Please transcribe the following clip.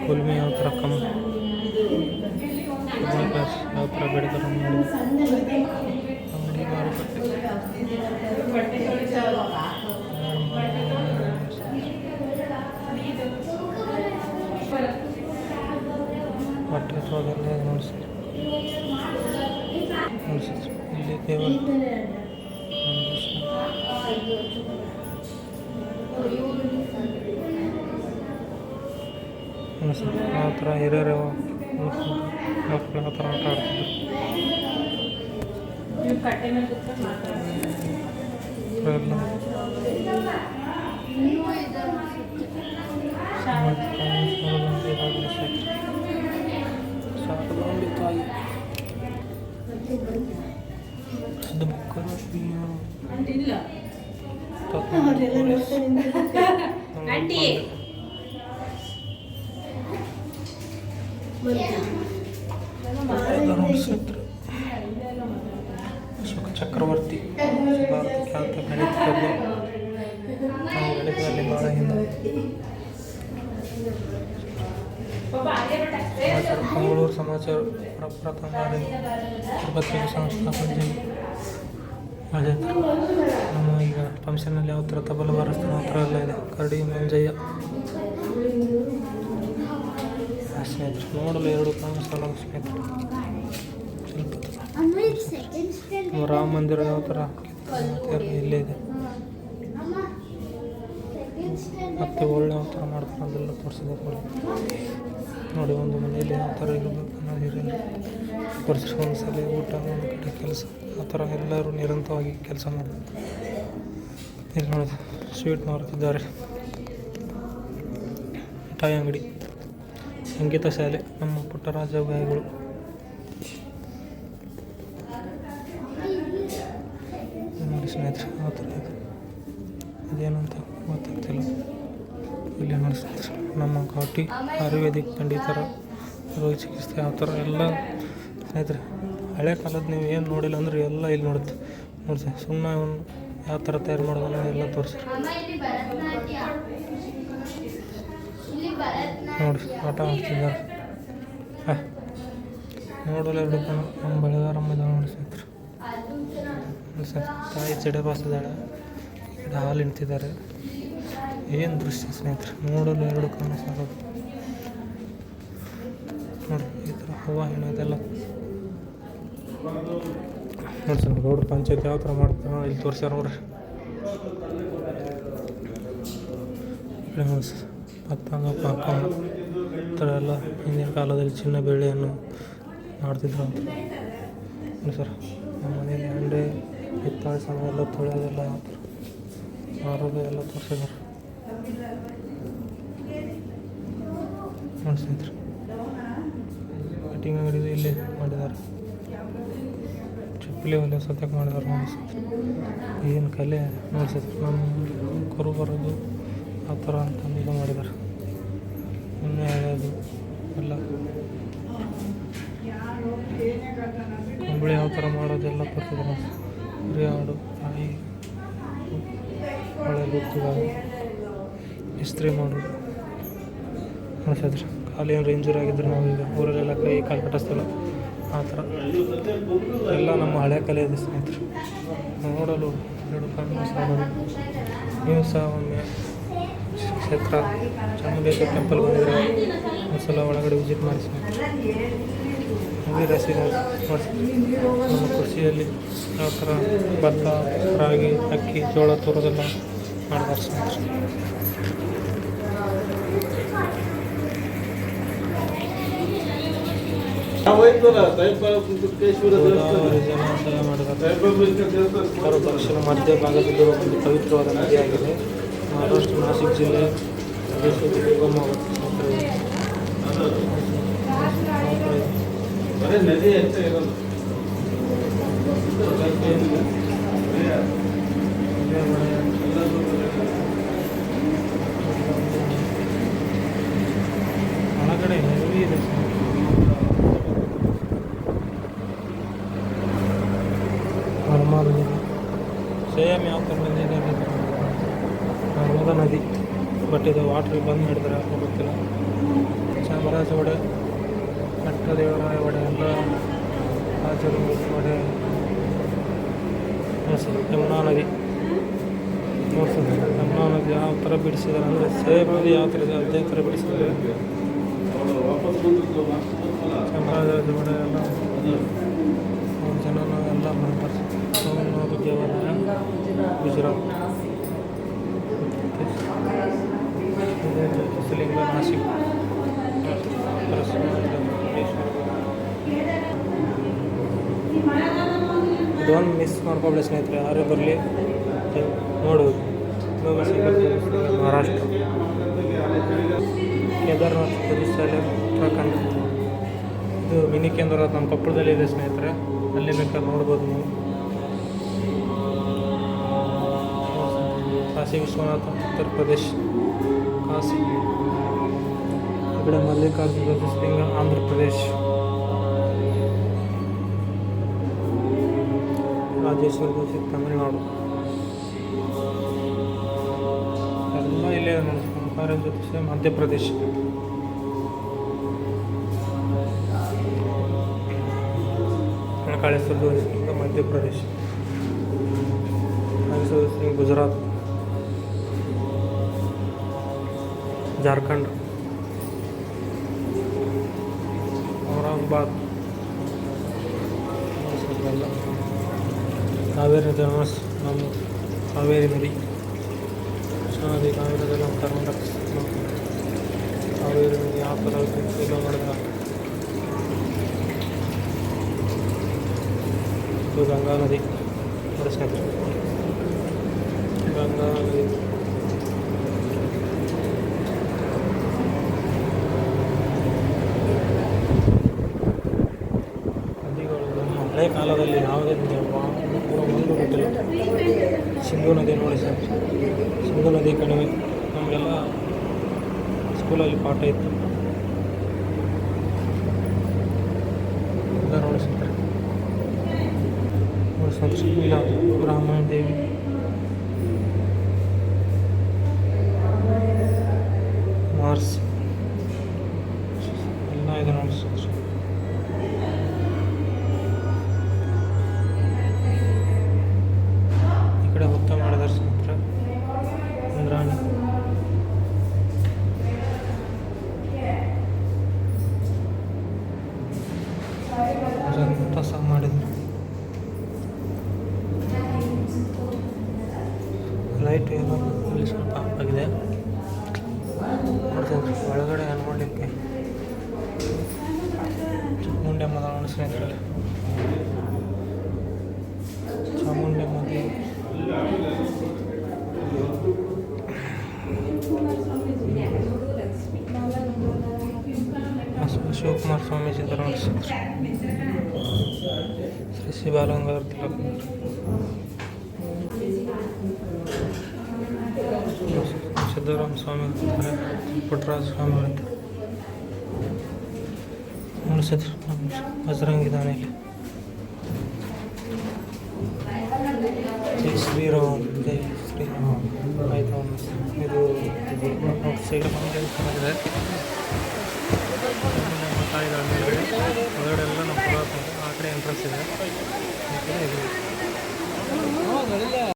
ಕುಲ್ಮಿ ಯಾವ ಥರ ಬದನೆಕಾಯಿ ಯಾವ ಥರ ಬೆಳೀತಾರೆ ನೋಡಿ. ಅಂಗಡಿ ಮಾರುಕಟ್ಟೆ ಬಟ್ಟೆ ತೊಳೆದಲ್ಲೇ ನೋಡಿಸಿ ಇಲ್ಲಿ ಕೇವಲ ಆ ಥರ ಹಿರಿಯರು ಮಕ್ಕಳು ಆ ಥರ ಆಟ ಆಡ್ತಿದ್ರು. ಶಾರದಾಂಬೆ ತಾಯಿ ಅದು ಮಕ್ಕಳು ಅಶೋಕ ಚಕ್ರವರ್ತಿ ಭಾರತ ಖ್ಯಾತ ಗಣಿತಜ್ಞ. ನಾವು ಗಣಿತದಲ್ಲಿ ಭಾಳ ಹಿಂದೆ. ಮಂಗಳೂರು ಸಮಾಚಾರ ಪ್ರಪ್ರಥಮ ಪತ್ರಿಕೆ ಸಂಸ್ಥಾಪನೆ ಅಜೇತ. ನಮ್ಮ ಈಗ ಫಂಕ್ಷನಲ್ಲಿ ಯಾವ ಥರ ತಬಲ ಬಾರಿಸ್ತಾನೆ ಆ ಥರ ಎಲ್ಲ ಇದೆ. ಕರಡಿ ಮಂಜಯ್ಯ ಸ್ನೇಹಿತರು ನೋಡಲು 2 ಕಾಣಿಸಲ್ಲ ಸ್ನೇಹಿತರು. ಸ್ವಲ್ಪ ರಾಮ ಮಂದಿರ ಯಾವ ಥರ ಇಲ್ಲೇ ಇದೆ. ಮತ್ತೆ ಒಳ್ಳೆ ಯಾವ ಥರ ಮಾಡ್ತಾರೆ ಅದೆಲ್ಲ ತೋರಿಸಿದ್ದಾರೆ ನೋಡಿ. ಒಂದು ಮನೆಯಲ್ಲಿ ಯಾವ ಥರ ಇರಬೇಕು ಅನ್ನೋದಿರಲಿ ತೋರಿಸಿದ್ರು. ಒಂದು ಸಲ ಊಟ, ಒಂದು ಕಡೆ ಕೆಲಸ, ಆ ಥರ ಎಲ್ಲರೂ ನಿರಂತರವಾಗಿ ಕೆಲಸ ಮಾಡ್ತಾರೆ. ಇಲ್ಲಿ ನೋಡಿ ಸ್ವೀಟ್ ಮಾರುತ್ತಿದ್ದಾರೆ. ಮಿಠಾಯಿ ಅಂಗಡಿ, ಸಂಗೀತ ಶಾಲೆ, ನಮ್ಮ ಪುಟ್ಟರಾಜ ಗಾಯಗಳು. ನೋಡಿ ಸ್ನೇಹಿತರೆ ಆ ಥರ ಇದೆ. ಅದೇನಂತ ಗೊತ್ತಾಗ್ತಿಲ್ಲ. ಇಲ್ಲಿ ನೋಡಿ ಸ್ನೇಹಿತರೆ ನಮ್ಮ ಘಾಟಿ ಆಯುರ್ವೇದಿಕ್ ಪಂಡಿತರ ರೋಗ ಚಿಕಿತ್ಸೆ ಆ ಥರ ಎಲ್ಲ ಸ್ನೇಹಿತರೆ. ಹಳೆ ಕಾಲದ ನೀವು ಏನು ನೋಡಿಲ್ಲ ಅಂದ್ರೆ ಎಲ್ಲ ಇಲ್ಲಿ ನೋಡುತ್ತೆ ನೋಡಿ ಸರ್. ಸುಮ್ಮನೆ ಅವನು ಯಾವ ಥರ ತಯಾರು ಮಾಡೋದನ್ನ ಎಲ್ಲ ತೋರಿಸಿ ನೋಡಿ. ಆಟ ಆಡ್ತಿದ್ದಾರೆ ನೋಡಲು 2 ಕಣ್ಣು. ನಮ್ಮ ಬೆಳೆಗಾರಮ್ಮ ಇದ್ದಾಳೆ ನೋಡಿ ಸ್ನೇಹಿತರೆ. ನೋಡಿ ಸರ್ ತಾಯಿ ಜಡೆ ಬಾಸಿದ್ದಾಳೆ, ಹಾಲು ನಿಂತಿದ್ದಾರೆ. ಏನು ದೃಶ್ಯ ಸ್ನೇಹಿತರೆ, ನೋಡಲು 2 ಕಣ್ಣು ಸಾಕೋದು ನೋಡಿ. ಈ ಥರ ಹೂವು ಹಣ್ಣು ಇದೆಲ್ಲ ನೋಡಿ ಸರ್. ರೋಡ್ ಪಂಚಾಯತ್ ಯಾವ ಥರ ಮಾಡ್ತಾರೆ ಇಲ್ಲಿ ತೋರಿಸ್ಯಾರ ನೋಡ್ರಿ. ಈ ನೋಡಿ ಸರ್ ಪತ್ತಂಗ ಪಾಕಂಗ ಈ ಥರ ಎಲ್ಲ ಹಿಂದಿನ ಕಾಲದಲ್ಲಿ ಚಿನ್ನ ಬೆಳ್ಳಿಯನ್ನು ಮಾಡ್ತಿದ್ರು ಅಂತ ನೋಡಿ ಸರ್. ನಮ್ಮ ಮನೆಯಲ್ಲಿ ಅಂಡೆ ಹಿತ್ತಾಳೆ ಸಮ ಎಲ್ಲ ತೊಳೆಯೋದೆಲ್ಲ ಯಾವ ಥರ ಮಾರೋದು ಎಲ್ಲ ತೋರಿಸಿದ್ದಾರೆ ನೋಡಿ ಸ್ನೇಹಿತರೆ. ಕಟಿಂಗ್ ಅಂಗಡಿ ಇಲ್ಲಿ ಮಾಡಿದ್ದಾರೆ. ಚಪ್ಪಲಿ ಒಲೆ ಸತ್ಯಕ್ಕೆ ಮಾಡಿದ್ದಾರೆ ನೋಡಿ ಸ್ನೇಹಿತರೆ. ಏನು ಕಲೆ ನೋಡಿ ಸ್ನೇಹಿತರೆ. ನಮ್ಮ ಕರು ಬರೋದು ಆ ಥರ ಅಂತಂದು ಇದು ಮಾಡಿದ್ದಾರೆ. ಎಣ್ಣೆ ಎಳೆಯೋದು ಎಲ್ಲ ಕಂಬಳಿ ಯಾವ ಥರ ಮಾಡೋದೆಲ್ಲ ಬರ್ತಿದ್ದಾರೆ. ಕುರಿ ಆಡು ನಾಯಿ ಒಳ್ಳೆ ಗೊತ್ತಿದ್ದಾರೆ. ಇಸ್ತ್ರಿ ಮಾಡೋದು ಅನಿಸಿದ್ರೆ ಖಾಲಿ ಏನು ಇಂಜೂರಿ ಆಗಿದ್ರೆ ನಾವೀಗ ಊರಲ್ಲೆಲ್ಲ ಕೈ ಕಾಲು ಕಟ್ಟಿಸ್ತಲ್ಲ ಆ ಥರ ಎಲ್ಲ ನಮ್ಮ ಹಳೆ ಕಲೆ ಇದೆ ಸ್ನೇಹಿತರು. ನೋಡಲು 2 ಕಣ್ಣು ಸಾಲದು. ನೀವು ಸಹ ಒಮ್ಮೆ ಕ್ಷೇತ್ರ ಚಾಮುಂಡೇಶ್ವರಿ ಟೆಂಪಲ್ ಬಂದಿದ್ರೆ ಒಂದ್ಸಲ ಒಳಗಡೆ ವಿಸಿಟ್ ಮಾಡಿ ಸ್ನೇಹಿತರೆ. ರಾಶಿ ಮಾಡಿಸಿ ನಮ್ಮ ಕೃಷಿಯಲ್ಲಿ ಯಾವ ಥರ ಭತ್ತ, ರಾಗಿ, ಅಕ್ಕಿ, ಜೋಳ ತೋರೋದೆಲ್ಲ ಮಾಡಿದ್ದಾರೆ ಸ್ನೇಹಿತರೆ. ದಕ್ಷಿಣ ಮಧ್ಯ ಭಾಗದಲ್ಲಿರುವ ಒಂದು ಪವಿತ್ರವಾದ ನದಿಯಾಗಿದೆ. ಮಹಾರಾಷ್ಟ್ರ ನಾಸಿಕ್ ಜಿಲ್ಲೆ ನದಿ ಅಂತ ಇರೋದು. ಒಳಗಡೆ ನದಿ ಇದೆ ಸೇಮ್ ಯಾವ ಥರ ನದಿ ಇದೆ ನರ್ಮದಾ ನದಿ. ಬಟ್ ಇದು ವಾಟ್ರ್ ಬಂದ್ ಮಾಡಿದ್ದಾರೆ ಗೊತ್ತಿಲ್ಲ. ರಾಜ ಒಡೆ, ಕಟ್ಟದೇವರಾಯ ಒಡೆ ಎಲ್ಲ ರಾಜರು ಒಡೆ. ಯಮುನಾ ನದಿ ನೋಡ್ಸೋದು. ಯಮುನಾ ನದಿ ಯಾವ ಥರ ಬಿಡಿಸಿದ್ದಾರೆ ಅಂದರೆ ಸೇಮ್ ನದಿ ಯಾವ ಥರ ಇದೆ ಅದೇ ಥರ ಬಿಡಿಸಿದ್ದಾರೆ. ಚಾಮರಾಜ ಒಡೆ ಎಲ್ಲ ಜನನ ಎಲ್ಲ ಮಾಡ್ತಾರೆ. ಸೋಮನಾಥ ದೇವಾಲಯ ಗುಜರಾತ್. ಜ್ಯೋತಿರ್ಲಿಂಗ ನಾಸಿಕ್. ಇದೊಂದು ಮಿಸ್ ಮಾಡ್ಕೊಬೇಡಿ ಸ್ನೇಹಿತರೆ, ಯಾರೇ ಬರಲಿ ನೋಡುವುದು. ಮಹಾರಾಷ್ಟ್ರ ಕೇದಾರ್ನಾಥ್ ಪ್ರದೇಶದಲ್ಲಿ ಉತ್ತರಾಖಂಡ. ಇದು ಮಿನಿ ಕೇಂದ್ರನಾಥ್ ನಮ್ಮ ಕೊಪ್ಪಳದಲ್ಲಿದೆ ಸ್ನೇಹಿತರೆ, ಅಲ್ಲಿ ಬೇಕಾದ್ರೆ ನೋಡ್ಬೋದು ನೀವು. ಕಾಶಿ ವಿಶ್ವನಾಥ ಉತ್ತರ ಪ್ರದೇಶ್ ಕಾಶಿ. ಈ ಕಡೆ ಮಲ್ಲಿಕಾರ್ಜುನ ಜ್ಯೋತಿರ್ಲಿಂಗ ಆಂಧ್ರ ಪ್ರದೇಶ್. ರಾಜೇಶ್ವರ ಜ್ಯೋತಿ ತಮಿಳುನಾಡು. ಎಲ್ಲ ಇಲ್ಲೇ ನೋಡಿ. ಓಂಕಾರ ಜ್ಯೋತಿಷ ಮಧ್ಯಪ್ರದೇಶ. ಕಾಳೇಶ್ವರ ಜ್ಯೋತಿರ್ಲಿಂಗ ಮಧ್ಯಪ್ರದೇಶ. ಜ್ಯೋತಿರ್ಲಿಂಗ ಗುಜರಾತ್. ಜಾರ್ಖಂಡ್. ಔರಂಗಾಬಾದ್. ಕಾವೇರಿ ನದಿ ನಮ್ಮ ಕಾವೇರಿ ನದಿ. ಕೃಷ್ಣಾ ನದಿ ಕಾವೇರಿ ನದಿ ನಮ್ಮ ಕರ್ನಾಟಕ. ಕಾವೇರಿ ನದಿ ಯಾವ ಥರ ಇದು ಮಾಡಿದ. ಇದು ಗಂಗಾ ನದಿ ಸ್ನೇಹಿತರೆ, ಗಂಗಾ ನದಿ. ಹಳೆ ಕಾಲದಲ್ಲಿ ಯಾವುದೇ ನದಿ ಒಂದು ಗೊತ್ತಿಲ್ಲ. ಸಿಂಧೂ ನದಿ ನೋಡಿ ಸರ್, ಸಿಂಧೂ ನದಿ ಕಣಿವೆ ನಮಗೆಲ್ಲ ಸ್ಕೂಲಲ್ಲಿ ಪಾಠ ಇತ್ತು. ಎಲ್ಲ ನೋಡಿ ಸರ್, ಇಲ್ಲ ಬ್ರಾಹ್ಮಣ ದೇವಿ. ಮಾರ್ಸ್ ಎಲ್ಲ ಇದೆ ನೋಡಿ ಸರ್. ಈ ಕಡೆ ಹುತ್ತ ಮಾಡಿದಾರೆ ಸ್ನೇಹಿತರೆ, ಇಂದ್ರಾಣಿ. ಸಹ ಮಾಡಿದ್ರು. ಲೈಟ್ ಏನೋ ಇಲ್ಲಿ ಸ್ವಲ್ಪ ಆಗಿದೆ ನೋಡ್ತೀನಿ. ಒಳಗಡೆ ಏನು ಮಾಡಲಿಕ್ಕೆ ಚಾಮುಂಡಮ್ಮ ನೋಡಿ ಸ್ನೇಹಿತರೆ, ಚಾಮುಂಡಮ್ಮ ದೇವಿ. ಶಿವಕುಮಾರ ಸ್ವಾಮೀಜಿ ಇದ್ದಾರೆ ನೋಡಿ ಶ್ರೀ ಶಿವಾಲಂಗಾರ ತಿಲಕ್. ಸಿದ್ದರಾಮ ಸ್ವಾಮಿ ಇರ್ತಾರೆ, ಪುಟ್ಟರಾಜ ಸ್ವಾಮಿ ಇರ್ತಾರೆ ನೋಡಿ ಸರ್. ಬಜರಂಗಿದಾನೆ ಇಲ್ಲಿ. ಜೈ ಶ್ರೀರಾಮ್, ಜೈ ಶ್ರೀರಾಮ್. ಆಯಿತು, ಇದು ಸೈಡ್ ಚೆನ್ನಾಗಿದೆ. ತಾಯಿಗಳ ಮೇಲ್ಗಡೆ ಹೊರಗಡೆ ಎಲ್ಲ ನಮ್ಮ ಪುರಾತನ. ಆ ಕಡೆ ಎಂಟ್ರೆನ್ಸ್ ಇದೆ.